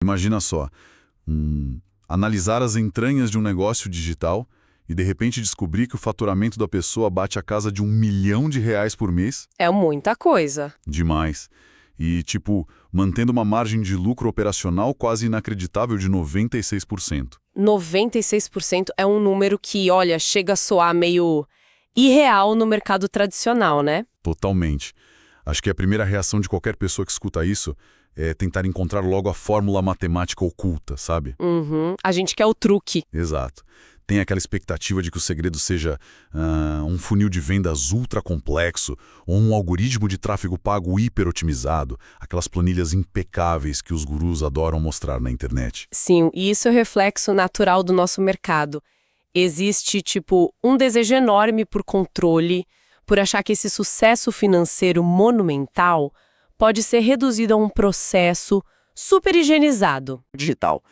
Imagina só, analisar as entranhas de um negócio digital e de repente descobrir que o faturamento da pessoa bate a casa de R$ 1 milhão por mês? É muita coisa. Demais. E, mantendo uma margem de lucro operacional quase inacreditável de 96%. 96% é um número que, olha, chega a soar meio irreal no mercado tradicional, né? Totalmente. Acho que a primeira reação de qualquer pessoa que escuta isso é tentar encontrar logo a fórmula matemática oculta, sabe? Uhum. A gente quer o truque. Exato. Tem aquela expectativa de que o segredo seja um funil de vendas ultra complexo ou um algoritmo de tráfego pago hiper otimizado, aquelas planilhas impecáveis que os gurus adoram mostrar na internet. Sim, e isso é reflexo natural do nosso mercado. Existe, um desejo enorme por controle, por achar que esse sucesso financeiro monumental pode ser reduzido a um processo super higienizado. Digital.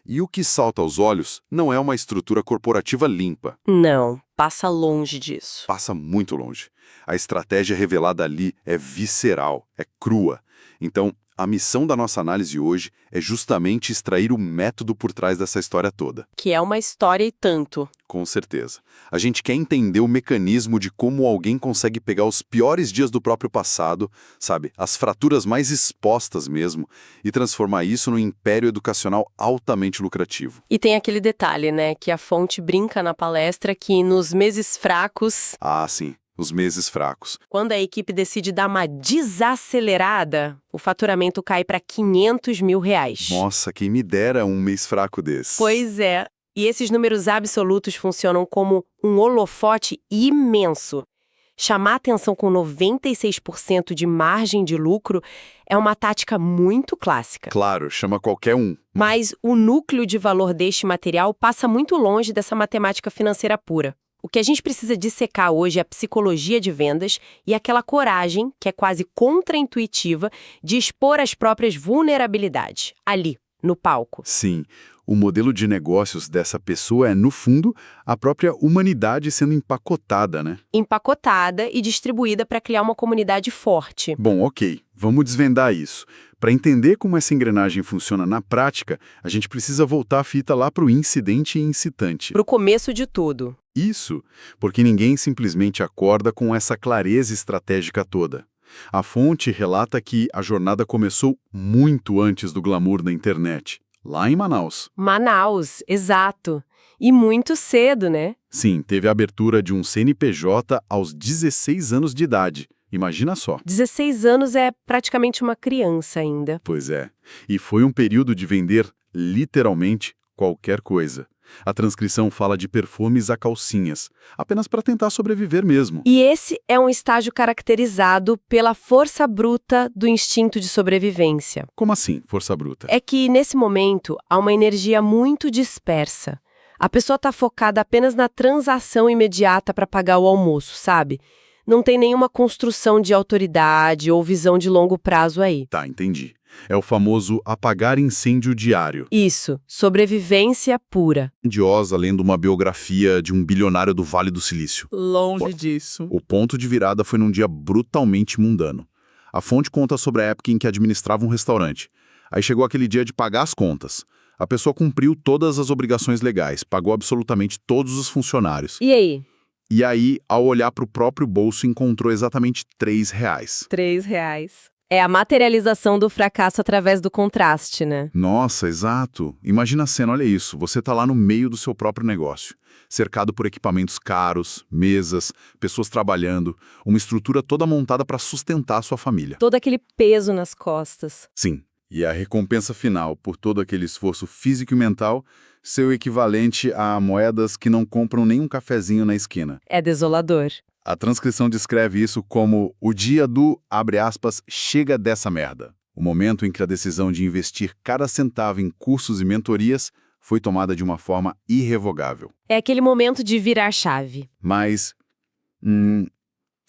E o que salta aos olhos não é uma estrutura corporativa limpa. Não, passa longe disso. Passa muito longe. A estratégia revelada ali é visceral, é crua. Então, a missão da nossa análise hoje é justamente extrair o método por trás dessa história toda. Que é uma história e tanto. Com certeza. A gente quer entender o mecanismo de como alguém consegue pegar os piores dias do próprio passado, sabe, as fraturas mais expostas mesmo, e transformar isso num império educacional altamente lucrativo. E tem aquele detalhe, né, que a fonte brinca na palestra que nos meses fracos... Ah, sim. Os meses fracos. Quando a equipe decide dar uma desacelerada, o faturamento cai para R$500 mil. Nossa, quem me dera um mês fraco desse. Pois é. E esses números absolutos funcionam como um holofote imenso. Chamar atenção com 96% de margem de lucro é uma tática muito clássica. Claro, chama qualquer um. Mas o núcleo de valor deste material passa muito longe dessa matemática financeira pura. O que a gente precisa dissecar hoje é a psicologia de vendas e aquela coragem, que é quase contraintuitiva, de expor as próprias vulnerabilidades, ali, no palco. Sim, o modelo de negócios dessa pessoa é, no fundo, a própria humanidade sendo empacotada, né? Empacotada e distribuída para criar uma comunidade forte. Bom, ok, vamos desvendar isso. Para entender como essa engrenagem funciona na prática, a gente precisa voltar a fita lá para o incidente incitante. Para o começo de tudo. Isso, porque ninguém simplesmente acorda com essa clareza estratégica toda. A fonte relata que a jornada começou muito antes do glamour da internet, lá em Manaus. Manaus, exato. E muito cedo, né? Sim, teve a abertura de um CNPJ aos 16 anos de idade. Imagina só. 16 anos é praticamente uma criança ainda. Pois é. E foi um período de vender, literalmente, qualquer coisa. A transcrição fala de perfumes a calcinhas, apenas para tentar sobreviver mesmo. E esse é um estágio caracterizado pela força bruta do instinto de sobrevivência. Como assim, força bruta? É que, nesse momento, há uma energia muito dispersa. A pessoa está focada apenas na transação imediata para pagar o almoço, sabe? Não tem nenhuma construção de autoridade ou visão de longo prazo aí. Tá, entendi. É o famoso apagar incêndio diário. Isso, sobrevivência pura. Grandiosa lendo uma biografia de um bilionário do Vale do Silício. Longe disso. O ponto de virada foi num dia brutalmente mundano. A fonte conta sobre a época em que administrava um restaurante. Aí chegou aquele dia de pagar as contas. A pessoa cumpriu todas as obrigações legais, pagou absolutamente todos os funcionários. E aí? E aí, ao olhar para o próprio bolso, encontrou exatamente R$3. R$3. É a materialização do fracasso através do contraste, né? Nossa, exato. Imagina a cena, olha isso. Você está lá no meio do seu próprio negócio, cercado por equipamentos caros, mesas, pessoas trabalhando, uma estrutura toda montada para sustentar a sua família. Todo aquele peso nas costas. Sim. E a recompensa final por todo aquele esforço físico e mental, seu equivalente a moedas que não compram nem um cafezinho na esquina. É desolador. A transcrição descreve isso como o dia do, abre aspas, chega dessa merda. O momento em que a decisão de investir cada centavo em cursos e mentorias foi tomada de uma forma irrevogável. É aquele momento de virar chave. Mas,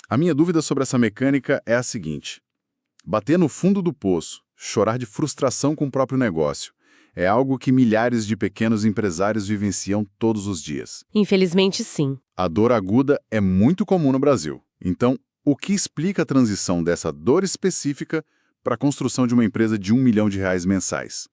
a minha dúvida sobre essa mecânica é a seguinte. Bater no fundo do poço, chorar de frustração com o próprio negócio, é algo que milhares de pequenos empresários vivenciam todos os dias. Infelizmente, sim. A dor aguda é muito comum no Brasil. Então, o que explica a transição dessa dor específica para a construção de uma empresa de R$1 milhão mensais?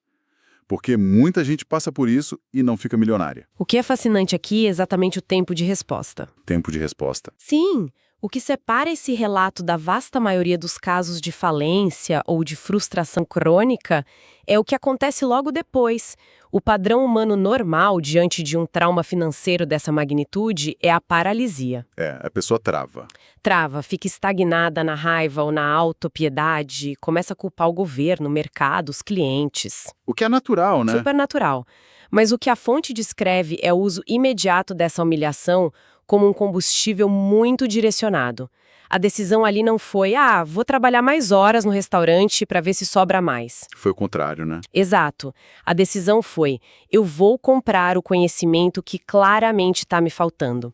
porque muita gente passa por isso e não fica milionária. O que é fascinante aqui é exatamente o tempo de resposta. Tempo de resposta. Sim, o que separa esse relato da vasta maioria dos casos de falência ou de frustração crônica é o que acontece logo depois. O padrão humano normal diante de um trauma financeiro dessa magnitude é a paralisia. A pessoa trava. Trava, fica estagnada na raiva ou na autopiedade, começa a culpar o governo, o mercado, os clientes. O que é natural, né? Super natural. Mas o que a fonte descreve é o uso imediato dessa humilhação como um combustível muito direcionado. A decisão ali não foi, vou trabalhar mais horas no restaurante para ver se sobra mais. Foi o contrário, né? Exato. A decisão foi, eu vou comprar o conhecimento que claramente está me faltando.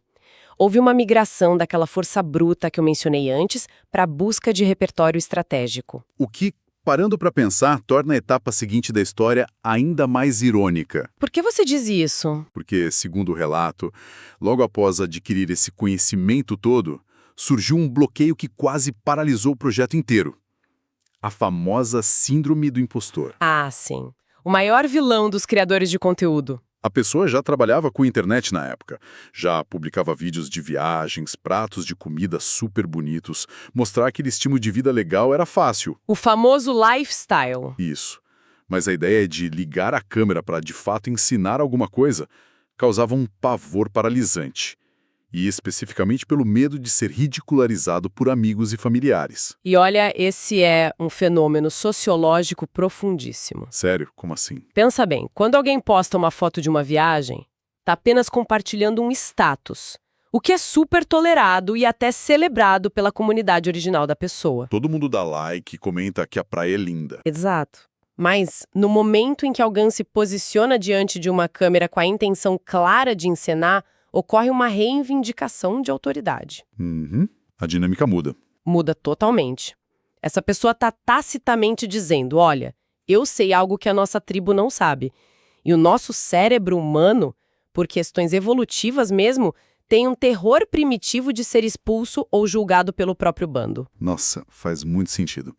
Houve uma migração daquela força bruta que eu mencionei antes para a busca de repertório estratégico. O que, parando para pensar, torna a etapa seguinte da história ainda mais irônica. Por que você diz isso? Porque, segundo o relato, logo após adquirir esse conhecimento todo, surgiu um bloqueio que quase paralisou o projeto inteiro. A famosa síndrome do impostor. Ah, sim. O maior vilão dos criadores de conteúdo. A pessoa já trabalhava com internet na época, já publicava vídeos de viagens, pratos de comida super bonitos. Mostrar aquele estilo de vida legal era fácil. O famoso lifestyle. Isso. Mas a ideia de ligar a câmera para de fato ensinar alguma coisa causava um pavor paralisante. E especificamente pelo medo de ser ridicularizado por amigos e familiares. E olha, esse é um fenômeno sociológico profundíssimo. Sério? Como assim? Pensa bem, quando alguém posta uma foto de uma viagem, está apenas compartilhando um status, o que é super tolerado e até celebrado pela comunidade original da pessoa. Todo mundo dá like e comenta que a praia é linda. Exato. Mas, no momento em que alguém se posiciona diante de uma câmera com a intenção clara de encenar, ocorre uma reivindicação de autoridade. A dinâmica muda. Muda totalmente. Essa pessoa está tacitamente dizendo, olha, eu sei algo que a nossa tribo não sabe. E o nosso cérebro humano, por questões evolutivas mesmo, tem um terror primitivo de ser expulso ou julgado pelo próprio bando. Nossa, faz muito sentido.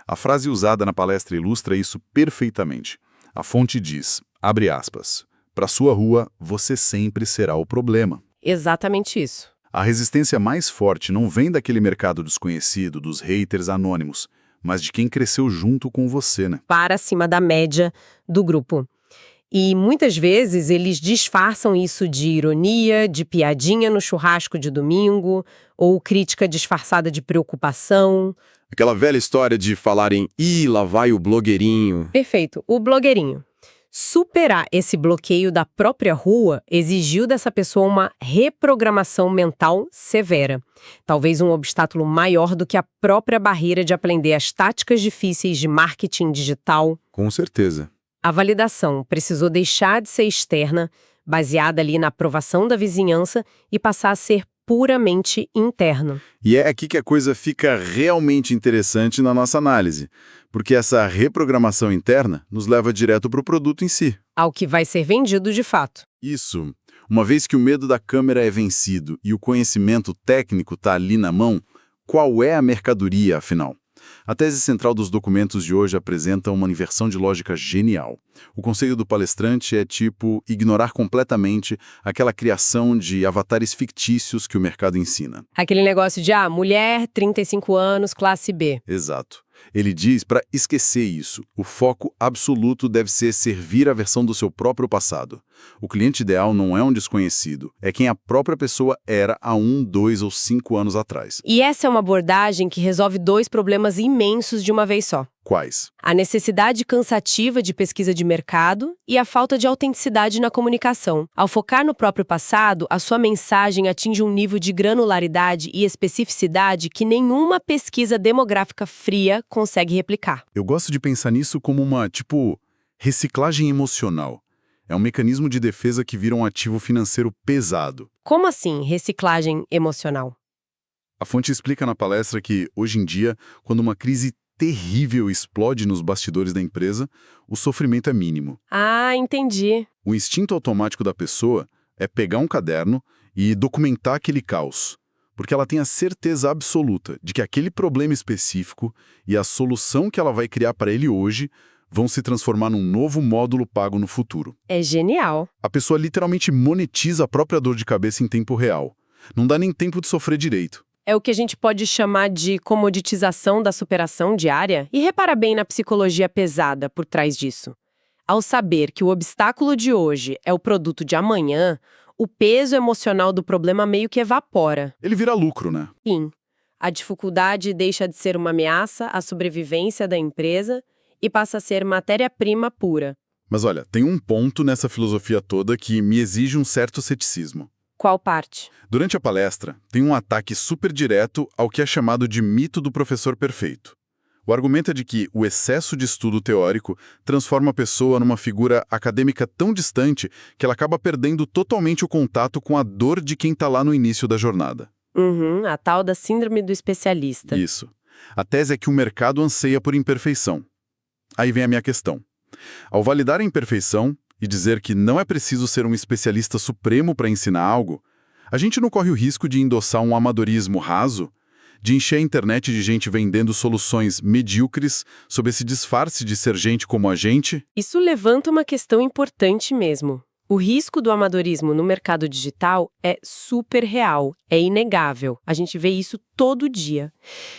A frase usada na palestra ilustra isso perfeitamente. A fonte diz, abre aspas, para sua rua, você sempre será o problema. Exatamente isso. A resistência mais forte não vem daquele mercado desconhecido, dos haters anônimos, mas de quem cresceu junto com você, né? Para acima da média do grupo. E muitas vezes eles disfarçam isso de ironia, de piadinha no churrasco de domingo, ou crítica disfarçada de preocupação. Aquela velha história de falarem, lá vai o blogueirinho. Perfeito, o blogueirinho. Superar esse bloqueio da própria rua exigiu dessa pessoa uma reprogramação mental severa. Talvez um obstáculo maior do que a própria barreira de aprender as táticas difíceis de marketing digital. Com certeza. A validação precisou deixar de ser externa, baseada ali na aprovação da vizinhança, e passar a ser puramente interno. E é aqui que a coisa fica realmente interessante na nossa análise, porque essa reprogramação interna nos leva direto para o produto em si. Ao que vai ser vendido de fato. Isso. Uma vez que o medo da câmera é vencido e o conhecimento técnico está ali na mão, qual é a mercadoria, afinal? A tese central dos documentos de hoje apresenta uma inversão de lógica genial. O conselho do palestrante é ignorar completamente aquela criação de avatares fictícios que o mercado ensina. Aquele negócio de, mulher, 35 anos, classe B. Exato. Ele diz para esquecer isso. O foco absoluto deve ser servir a versão do seu próprio passado. O cliente ideal não é um desconhecido, é quem a própria pessoa era há 1, 2 ou 5 anos atrás. E essa é uma abordagem que resolve 2 problemas imensos de uma vez só. Quais? A necessidade cansativa de pesquisa de mercado e a falta de autenticidade na comunicação. Ao focar no próprio passado, a sua mensagem atinge um nível de granularidade e especificidade que nenhuma pesquisa demográfica fria consegue replicar. Eu gosto de pensar nisso como uma, reciclagem emocional. É um mecanismo de defesa que vira um ativo financeiro pesado. Como assim, reciclagem emocional? A fonte explica na palestra que, hoje em dia, quando uma crise terrível explode nos bastidores da empresa, o sofrimento é mínimo. Entendi. O instinto automático da pessoa é pegar um caderno e documentar aquele caos, porque ela tem a certeza absoluta de que aquele problema específico e a solução que ela vai criar para ele hoje vão se transformar num novo módulo pago no futuro. É genial. A pessoa literalmente monetiza a própria dor de cabeça em tempo real. Não dá nem tempo de sofrer direito. É o que a gente pode chamar de comoditização da superação diária, e repara bem na psicologia pesada por trás disso. Ao saber que o obstáculo de hoje é o produto de amanhã, o peso emocional do problema meio que evapora. Ele vira lucro, né? Sim, a dificuldade deixa de ser uma ameaça à sobrevivência da empresa e passa a ser matéria-prima pura. Mas olha, tem um ponto nessa filosofia toda que me exige um certo ceticismo. Qual parte? Durante a palestra, tem um ataque super direto ao que é chamado de mito do professor perfeito. O argumento é de que o excesso de estudo teórico transforma a pessoa numa figura acadêmica tão distante que ela acaba perdendo totalmente o contato com a dor de quem está lá no início da jornada. A tal da síndrome do especialista. Isso. A tese é que o mercado anseia por imperfeição. Aí vem a minha questão. Ao validar a imperfeição e dizer que não é preciso ser um especialista supremo para ensinar algo, a gente não corre o risco de endossar um amadorismo raso, de encher a internet de gente vendendo soluções medíocres sob esse disfarce de ser gente como a gente? Isso levanta uma questão importante mesmo. O risco do amadorismo no mercado digital é super real, é inegável. A gente vê isso todo dia.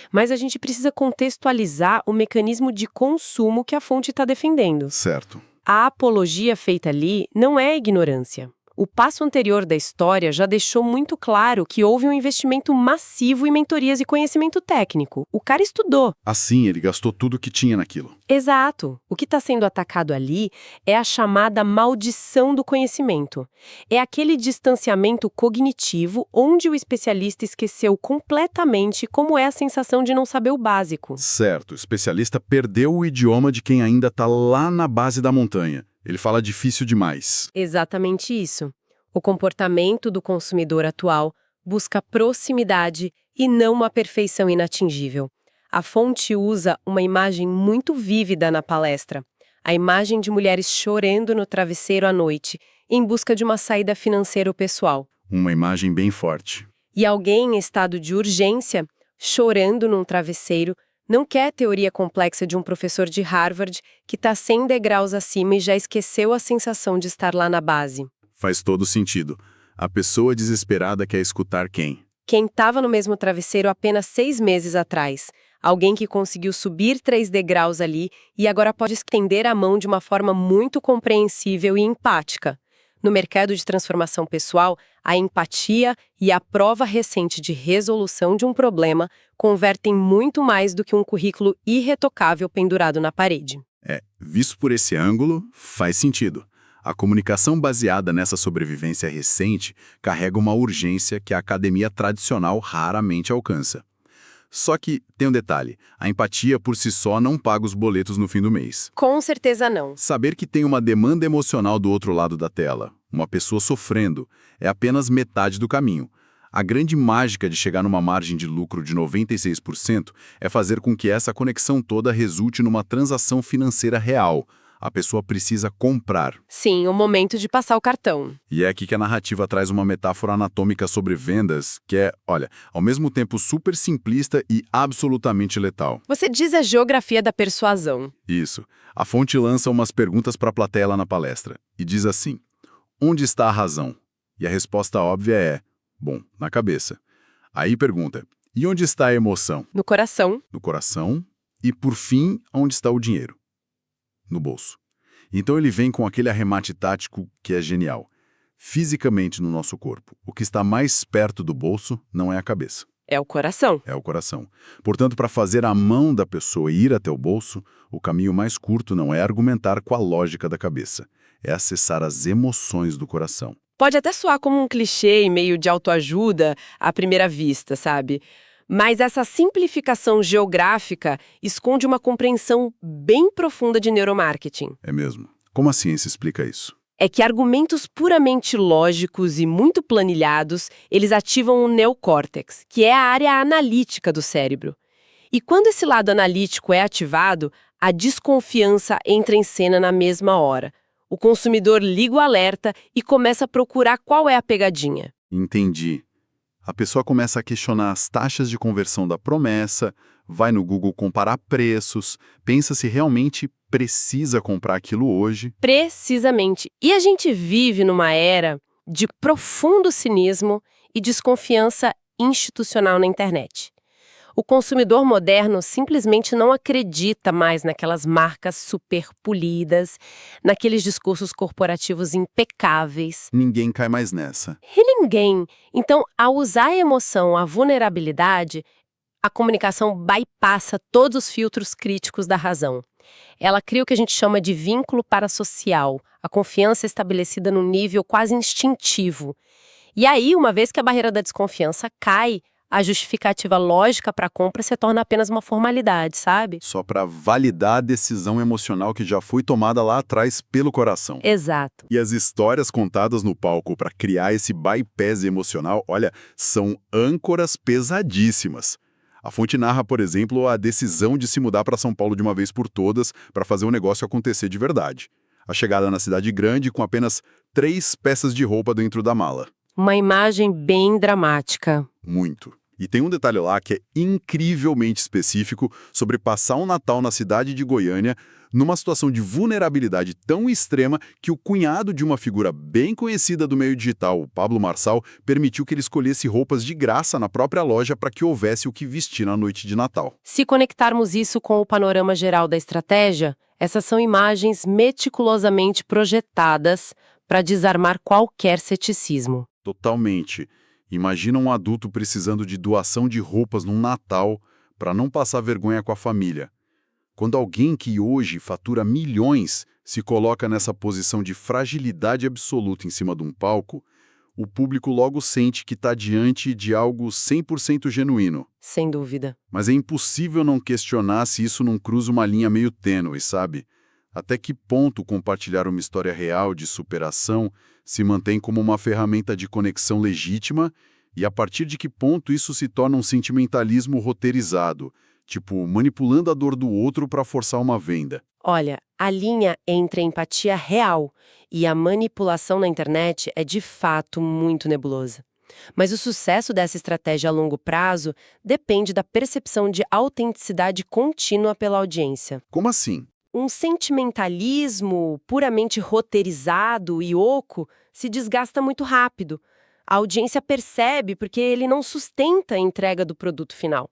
Mas a gente precisa contextualizar o mecanismo de consumo que a fonte está defendendo. Certo. A apologia feita ali não é ignorância. O passo anterior da história já deixou muito claro que houve um investimento massivo em mentorias e conhecimento técnico. O cara estudou. Assim, ele gastou tudo que tinha naquilo. Exato. O que está sendo atacado ali é a chamada maldição do conhecimento. É aquele distanciamento cognitivo onde o especialista esqueceu completamente como é a sensação de não saber o básico. Certo, o especialista perdeu o idioma de quem ainda está lá na base da montanha. Ele fala difícil demais. Exatamente isso. O comportamento do consumidor atual busca proximidade e não uma perfeição inatingível. A fonte usa uma imagem muito vívida na palestra. A imagem de mulheres chorando no travesseiro à noite, em busca de uma saída financeira pessoal. Uma imagem bem forte. E alguém em estado de urgência, chorando num travesseiro, não quer a teoria complexa de um professor de Harvard que está 100 degraus acima e já esqueceu a sensação de estar lá na base. Faz todo sentido. A pessoa desesperada quer escutar quem? Quem estava no mesmo travesseiro apenas 6 meses atrás. Alguém que conseguiu subir 3 degraus ali e agora pode estender a mão de uma forma muito compreensível e empática. No mercado de transformação pessoal, a empatia e a prova recente de resolução de um problema convertem muito mais do que um currículo irretocável pendurado na parede. Visto por esse ângulo, faz sentido. A comunicação baseada nessa sobrevivência recente carrega uma urgência que a academia tradicional raramente alcança. Só que tem um detalhe, a empatia por si só não paga os boletos no fim do mês. Com certeza não. Saber que tem uma demanda emocional do outro lado da tela, uma pessoa sofrendo, é apenas metade do caminho. A grande mágica de chegar numa margem de lucro de 96% é fazer com que essa conexão toda resulte numa transação financeira real. A pessoa precisa comprar. Sim, o momento de passar o cartão. E é aqui que a narrativa traz uma metáfora anatômica sobre vendas que é, olha, ao mesmo tempo super simplista e absolutamente letal. Você diz a geografia da persuasão. Isso. A fonte lança umas perguntas para a plateia lá na palestra e diz assim: onde está a razão? E a resposta óbvia é, bom, na cabeça. Aí pergunta, e onde está a emoção? No coração. No coração. E, por fim, onde está o dinheiro? No bolso. Então ele vem com aquele arremate tático que é genial. Fisicamente no nosso corpo, o que está mais perto do bolso não é a cabeça. É o coração. É o coração. Portanto, para fazer a mão da pessoa ir até o bolso, o caminho mais curto não é argumentar com a lógica da cabeça, é acessar as emoções do coração. Pode até soar como um clichê e meio de autoajuda à primeira vista, sabe? Mas essa simplificação geográfica esconde uma compreensão bem profunda de neuromarketing. É mesmo. Como a ciência explica isso? É que argumentos puramente lógicos e muito planilhados, eles ativam o neocórtex, que é a área analítica do cérebro. E quando esse lado analítico é ativado, a desconfiança entra em cena na mesma hora. O consumidor liga o alerta e começa a procurar qual é a pegadinha. Entendi. A pessoa começa a questionar as taxas de conversão da promessa, vai no Google comparar preços, pensa se realmente precisa comprar aquilo hoje. Precisamente. E a gente vive numa era de profundo cinismo e desconfiança institucional na internet. O consumidor moderno simplesmente não acredita mais naquelas marcas super polidas, naqueles discursos corporativos impecáveis. Ninguém cai mais nessa. E ninguém. Então, ao usar a emoção, a vulnerabilidade, a comunicação bypassa todos os filtros críticos da razão. Ela cria o que a gente chama de vínculo parasocial, a confiança estabelecida num nível quase instintivo. E aí, uma vez que a barreira da desconfiança cai, a justificativa lógica para a compra se torna apenas uma formalidade, sabe? Só para validar a decisão emocional que já foi tomada lá atrás pelo coração. Exato. E as histórias contadas no palco para criar esse bypass emocional, olha, são âncoras pesadíssimas. A fonte narra, por exemplo, a decisão de se mudar para São Paulo de uma vez por todas para fazer o negócio acontecer de verdade. A chegada na cidade grande com apenas 3 peças de roupa dentro da mala. Uma imagem bem dramática. Muito. E tem um detalhe lá que é incrivelmente específico sobre passar um Natal na cidade de Goiânia numa situação de vulnerabilidade tão extrema que o cunhado de uma figura bem conhecida do meio digital, o Pablo Marçal, permitiu que ele escolhesse roupas de graça na própria loja para que houvesse o que vestir na noite de Natal. Se conectarmos isso com o panorama geral da estratégia, essas são imagens meticulosamente projetadas para desarmar qualquer ceticismo. Totalmente. Imagina um adulto precisando de doação de roupas num Natal para não passar vergonha com a família. Quando alguém que hoje fatura milhões se coloca nessa posição de fragilidade absoluta em cima de um palco, o público logo sente que está diante de algo 100% genuíno. Sem dúvida. Mas é impossível não questionar se isso não cruza uma linha meio tênue, sabe? Até que ponto compartilhar uma história real de superação se mantém como uma ferramenta de conexão legítima e a partir de que ponto isso se torna um sentimentalismo roteirizado, tipo manipulando a dor do outro para forçar uma venda? Olha, a linha entre a empatia real e a manipulação na internet é de fato muito nebulosa. Mas o sucesso dessa estratégia a longo prazo depende da percepção de autenticidade contínua pela audiência. Como assim? Um sentimentalismo puramente roteirizado e oco se desgasta muito rápido. A audiência percebe porque ele não sustenta a entrega do produto final.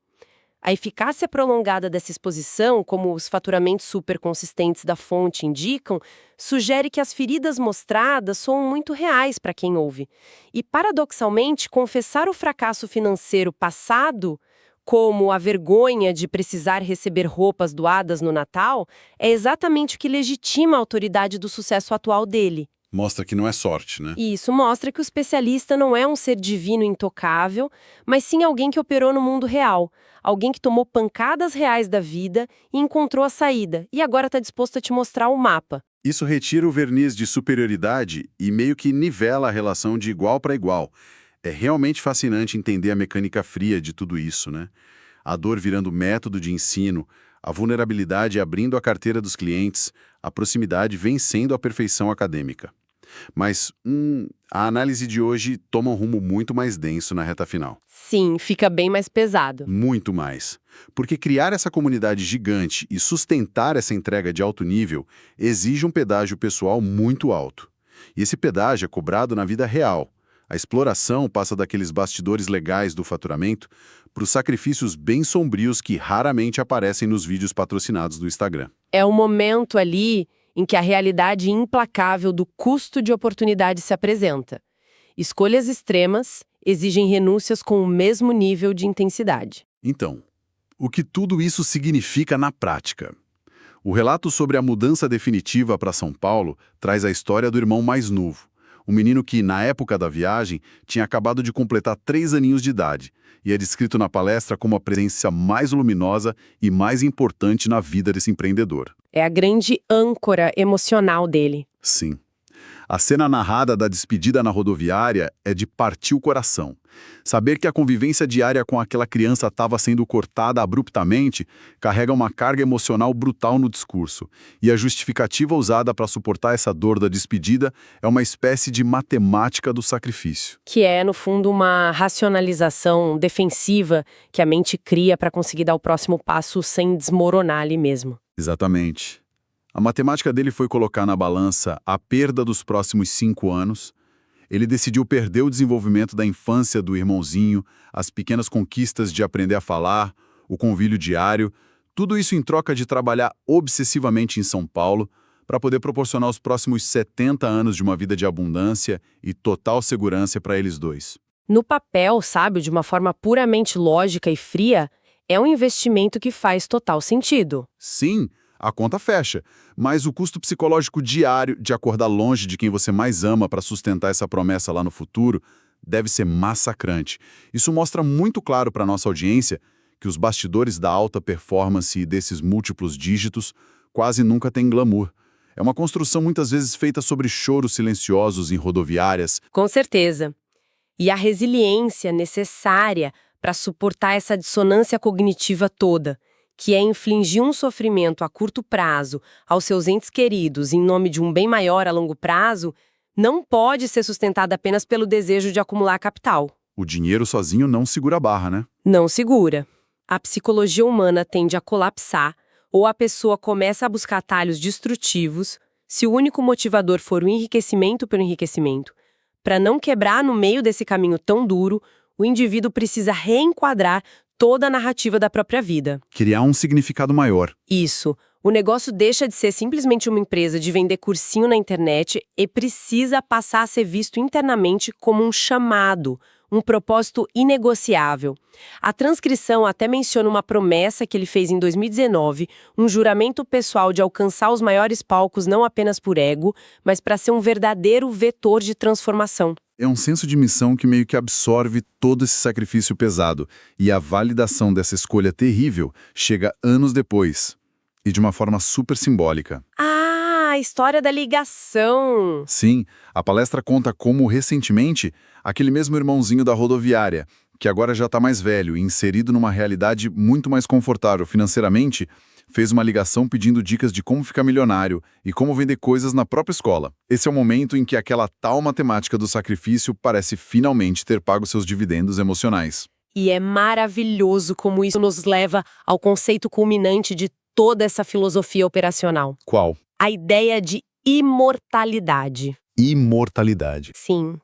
A eficácia prolongada dessa exposição, como os faturamentos super consistentes da fonte indicam, sugere que as feridas mostradas são muito reais para quem ouve. E, paradoxalmente, confessar o fracasso financeiro passado, como a vergonha de precisar receber roupas doadas no Natal, é exatamente o que legitima a autoridade do sucesso atual dele. Mostra que não é sorte, né? E isso mostra que o especialista não é um ser divino intocável, mas sim alguém que operou no mundo real, alguém que tomou pancadas reais da vida e encontrou a saída, e agora está disposto a te mostrar o mapa. Isso retira o verniz de superioridade e meio que nivela a relação de igual para igual. É realmente fascinante entender a mecânica fria de tudo isso, né? A dor virando método de ensino, a vulnerabilidade abrindo a carteira dos clientes, a proximidade vencendo a perfeição acadêmica. Mas a análise de hoje toma um rumo muito mais denso na reta final. Sim, fica bem mais pesado. Muito mais. Porque criar essa comunidade gigante e sustentar essa entrega de alto nível exige um pedágio pessoal muito alto. E esse pedágio é cobrado na vida real. A exploração passa daqueles bastidores legais do faturamento para os sacrifícios bem sombrios que raramente aparecem nos vídeos patrocinados do Instagram. É o momento ali em que a realidade implacável do custo de oportunidade se apresenta. Escolhas extremas exigem renúncias com o mesmo nível de intensidade. Então, o que tudo isso significa na prática? O relato sobre a mudança definitiva para São Paulo traz a história do irmão mais novo. Um menino que, na época da viagem, tinha acabado de completar 3 aninhos de idade e é descrito na palestra como a presença mais luminosa e mais importante na vida desse empreendedor. É a grande âncora emocional dele. Sim. A cena narrada da despedida na rodoviária é de partir o coração. Saber que a convivência diária com aquela criança estava sendo cortada abruptamente carrega uma carga emocional brutal no discurso. E a justificativa usada para suportar essa dor da despedida é uma espécie de matemática do sacrifício. Que é, no fundo, uma racionalização defensiva que a mente cria para conseguir dar o próximo passo sem desmoronar ali mesmo. Exatamente. A matemática dele foi colocar na balança a perda dos próximos 5 anos. Ele decidiu perder o desenvolvimento da infância do irmãozinho, as pequenas conquistas de aprender a falar, o convívio diário, tudo isso em troca de trabalhar obsessivamente em São Paulo para poder proporcionar os próximos 70 anos de uma vida de abundância e total segurança para eles dois. No papel, sabe, de uma forma puramente lógica e fria, é um investimento que faz total sentido. Sim, a conta fecha, mas o custo psicológico diário de acordar longe de quem você mais ama para sustentar essa promessa lá no futuro deve ser massacrante. Isso mostra muito claro para nossa audiência que os bastidores da alta performance e desses múltiplos dígitos quase nunca têm glamour. É uma construção muitas vezes feita sobre choros silenciosos em rodoviárias. Com certeza. E a resiliência necessária para suportar essa dissonância cognitiva toda, que é infligir um sofrimento a curto prazo aos seus entes queridos em nome de um bem maior a longo prazo, não pode ser sustentada apenas pelo desejo de acumular capital. O dinheiro sozinho não segura a barra, né? Não segura. A psicologia humana tende a colapsar, ou a pessoa começa a buscar atalhos destrutivos, se o único motivador for o enriquecimento pelo enriquecimento. Para não quebrar no meio desse caminho tão duro, o indivíduo precisa reenquadrar toda a narrativa da própria vida. Criar um significado maior. Isso. O negócio deixa de ser simplesmente uma empresa de vender cursinho na internet e precisa passar a ser visto internamente como um chamado, um propósito inegociável. A transcrição até menciona uma promessa que ele fez em 2019, um juramento pessoal de alcançar os maiores palcos não apenas por ego, mas para ser um verdadeiro vetor de transformação. É um senso de missão que meio que absorve todo esse sacrifício pesado, e a validação dessa escolha terrível chega anos depois, e de uma forma super simbólica. Ah, a história da ligação! Sim, a palestra conta como, recentemente, aquele mesmo irmãozinho da rodoviária, que agora já está mais velho e inserido numa realidade muito mais confortável financeiramente, fez uma ligação pedindo dicas de como ficar milionário e como vender coisas na própria escola. Esse é o momento em que aquela tal matemática do sacrifício parece finalmente ter pago seus dividendos emocionais. E é maravilhoso como isso nos leva ao conceito culminante de toda essa filosofia operacional. Qual? A ideia de imortalidade. Imortalidade. Sim.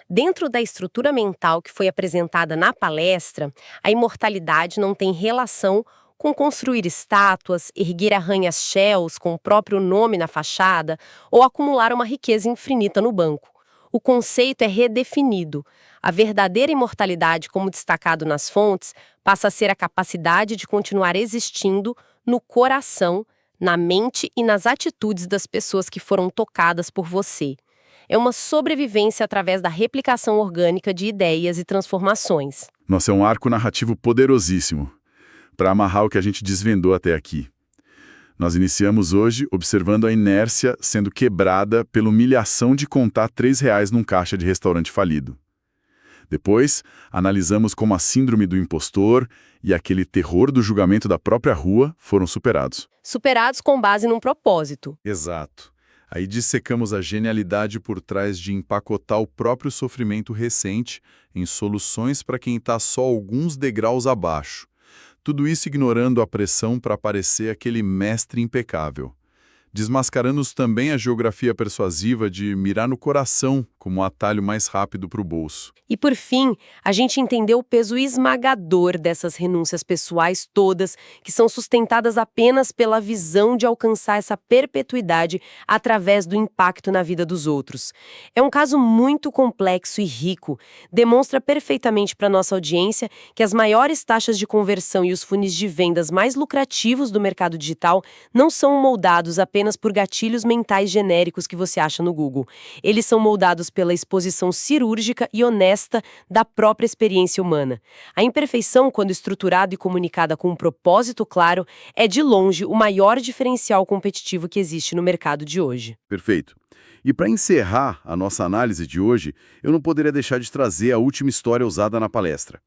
Dentro da estrutura mental que foi apresentada na palestra, a imortalidade não tem relação com construir estátuas, erguer arranha-céus com o próprio nome na fachada ou acumular uma riqueza infinita no banco. O conceito é redefinido. A verdadeira imortalidade, como destacado nas fontes, passa a ser a capacidade de continuar existindo no coração, na mente e nas atitudes das pessoas que foram tocadas por você. É uma sobrevivência através da replicação orgânica de ideias e transformações. Nossa, é um arco narrativo poderosíssimo para amarrar o que a gente desvendou até aqui. Nós iniciamos hoje observando a inércia sendo quebrada pela humilhação de contar R$3 num caixa de restaurante falido. Depois, analisamos como a síndrome do impostor e aquele terror do julgamento da própria rua foram superados. Superados com base num propósito. Exato. Aí dissecamos a genialidade por trás de empacotar o próprio sofrimento recente em soluções para quem está só alguns degraus abaixo. Tudo isso ignorando a pressão para parecer aquele mestre impecável. Desmascarando também a geografia persuasiva de mirar no coração como um atalho mais rápido para o bolso. E por fim, a gente entendeu o peso esmagador dessas renúncias pessoais todas, que são sustentadas apenas pela visão de alcançar essa perpetuidade através do impacto na vida dos outros. É um caso muito complexo e rico. Demonstra perfeitamente para nossa audiência que as maiores taxas de conversão e os funis de vendas mais lucrativos do mercado digital não são moldados apenas por gatilhos mentais genéricos que você acha no Google. Eles são moldados pela exposição cirúrgica e honesta da própria experiência humana. A imperfeição, quando estruturada e comunicada com um propósito claro, é de longe o maior diferencial competitivo que existe no mercado de hoje. Perfeito. E para encerrar a nossa análise de hoje, eu não poderia deixar de trazer a última história usada na palestra.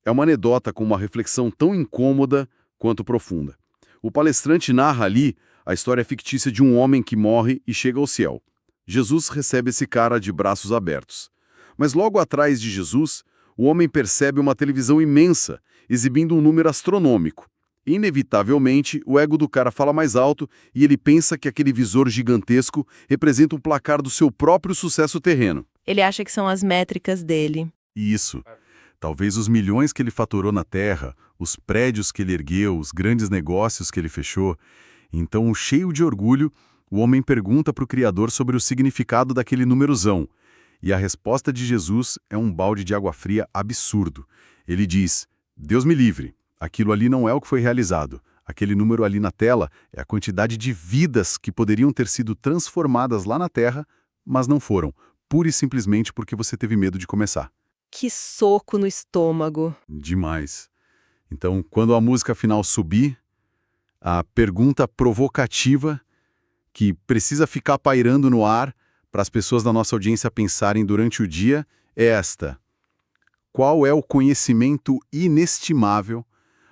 É uma anedota com uma reflexão tão incômoda quanto profunda. O palestrante narra ali a história fictícia de um homem que morre e chega ao céu. Jesus recebe esse cara de braços abertos. Mas logo atrás de Jesus, o homem percebe uma televisão imensa, exibindo um número astronômico. Inevitavelmente, o ego do cara fala mais alto e ele pensa que aquele visor gigantesco representa um placar do seu próprio sucesso terreno. Ele acha que são as métricas dele. Isso. Talvez os milhões que ele faturou na Terra, os prédios que ele ergueu, os grandes negócios que ele fechou. Então, cheio de orgulho, o homem pergunta para o Criador sobre o significado daquele numerozão. E a resposta de Jesus é um balde de água fria absurdo. Ele diz: Deus me livre, aquilo ali não é o que foi realizado. Aquele número ali na tela é a quantidade de vidas que poderiam ter sido transformadas lá na Terra, mas não foram, pura e simplesmente porque você teve medo de começar. Que soco no estômago. Demais. Então, quando a música final subir, a pergunta provocativa que precisa ficar pairando no ar para as pessoas da nossa audiência pensarem durante o dia é esta: qual é o conhecimento inestimável,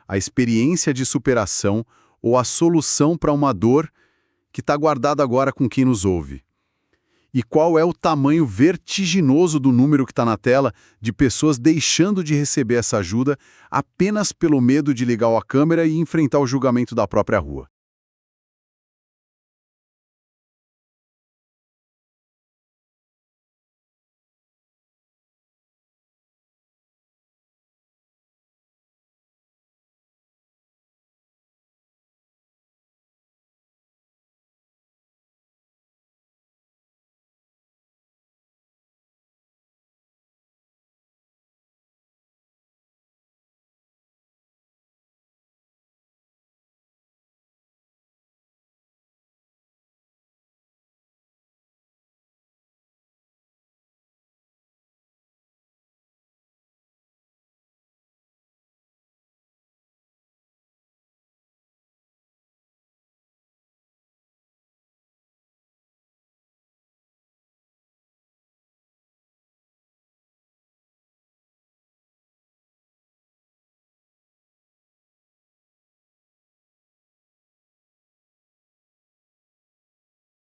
a experiência de superação ou a solução para uma dor que está guardada agora com quem nos ouve? E qual é o tamanho vertiginoso do número que está na tela de pessoas deixando de receber essa ajuda apenas pelo medo de ligar a câmera e enfrentar o julgamento da própria rua?